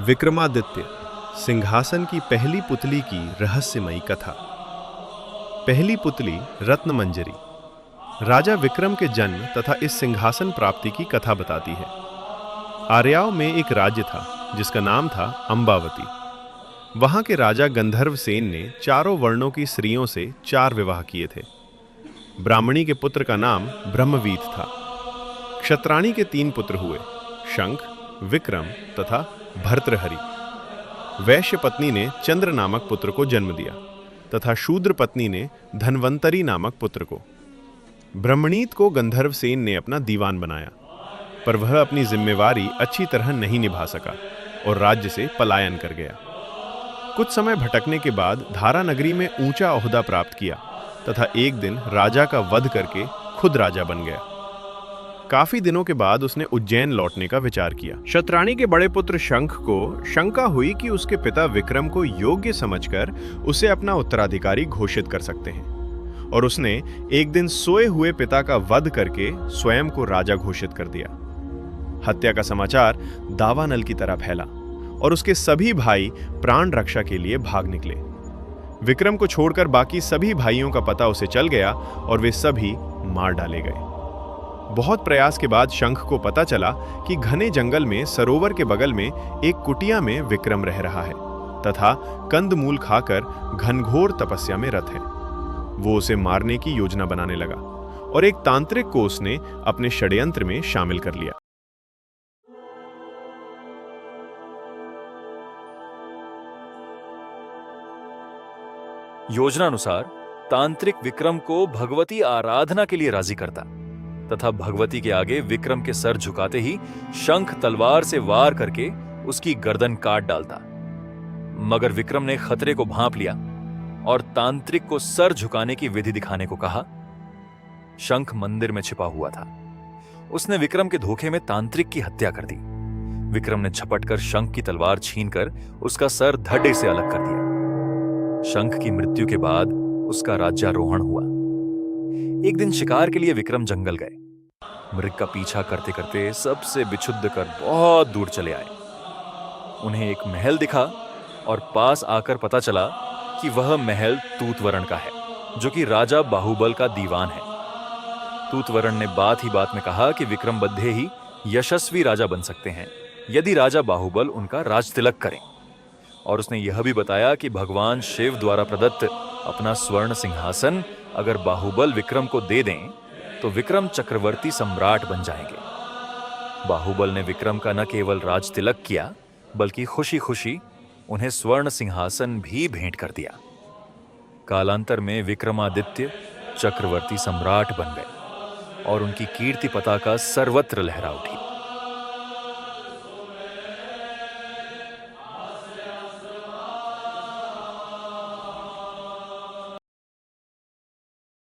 विक्रमादित्य, सिंहासन की पहली पुतली की रहस्यमयी कथा। पहली पुतली रत्नमंजरी राजा विक्रम के जन्म तथा इस सिंहासन प्राप्ति की कथा बताती है। आर्याओं में एक राज्य था जिसका नाम था अंबावती। वहां के राजा गंधर्व सेन ने चारों वर्णों की स्त्रियों से 4 विवाह किए थे। ब्राह्मणी के पुत्र का नाम ब्रह्मवीत था। क्षत्राणी के 3 पुत्र हुए, शंख, विक्रम तथा भर्तृहरि। वैश्य पत्नी ने चंद्र नामक पुत्र को जन्म दिया तथा शूद्र पत्नी ने धन्वंतरी नामक पुत्र को। ब्रह्मणीत को गंधर्व सेन ने अपना दीवान बनाया, पर वह अपनी जिम्मेवारी अच्छी तरह नहीं निभा सका और राज्य से पलायन कर गया। कुछ समय भटकने के बाद धारा नगरी में ऊंचा ओहदा प्राप्त किया तथा एक दिन राजा का वध करके खुद राजा बन गया। काफी दिनों के बाद उसने उज्जैन लौटने का विचार किया। क्षत्राणी के बड़े पुत्र शंख को शंका हुई कि उसके पिता विक्रम को योग्य समझकर उसे अपना उत्तराधिकारी घोषित कर सकते हैं, और उसने एक दिन सोए हुए पिता का वध करके स्वयं को राजा घोषित कर दिया। हत्या का समाचार दावानल की तरह फैला और उसके सभी भाई प्राण रक्षा के लिए भाग निकले। विक्रम को छोड़कर बाकी सभी भाइयों का पता उसे चल गया और वे सभी मार डाले गए। बहुत प्रयास के बाद शंख को पता चला कि घने जंगल में सरोवर के बगल में एक कुटिया में विक्रम रह रहा है तथा कंदमूल खाकर घनघोर तपस्या में रत है। वो उसे मारने की योजना बनाने लगा और एक तांत्रिक को उसने अपने षड्यंत्र में शामिल कर लिया। योजनानुसार तांत्रिक विक्रम को भगवती आराधना के लिए राजी करता तथा भगवती के आगे विक्रम के सर झुकाते ही शंख तलवार से वार करके उसकी गर्दन काट डालता। मगर विक्रम ने खतरे को भांप लिया और तांत्रिक को सर झुकाने की विधि दिखाने को कहा। शंख मंदिर में छिपा हुआ था। उसने विक्रम के धोखे में तांत्रिक की हत्या कर दी। विक्रम ने झपटकर शंख की तलवार छीनकर उसका सर धड़ से अलग कर दिया। शंख की मृत्यु के बाद उसका राज्यारोहण हुआ। एक दिन शिकार के लिए विक्रम जंगल गए। मृग का पीछा करते करते सबसे बिछुद्ध कर बहुत दूर चले आए। उन्हें एक महल दिखा और पास आकर पता चला कि वह महल तूतवरण का है, जो कि राजा बाहुबल का दीवान है। तूतवरण ने बात ही बात में कहा कि विक्रम बद्धे ही यशस्वी राजा बन सकते हैं यदि राजा बाहुबल उनका राज तिलक करें, और उसने यह भी बताया कि भगवान शिव द्वारा प्रदत्त अपना स्वर्ण सिंहासन अगर बाहुबल विक्रम को दे दें तो विक्रम चक्रवर्ती सम्राट बन जाएंगे। बाहुबल ने विक्रम का न केवल राज तिलक किया बल्कि खुशी खुशी उन्हें स्वर्ण सिंहासन भी भेंट कर दिया। कालांतर में विक्रमादित्य चक्रवर्ती सम्राट बन गए और उनकी कीर्ति पताका सर्वत्र लहरा उठी।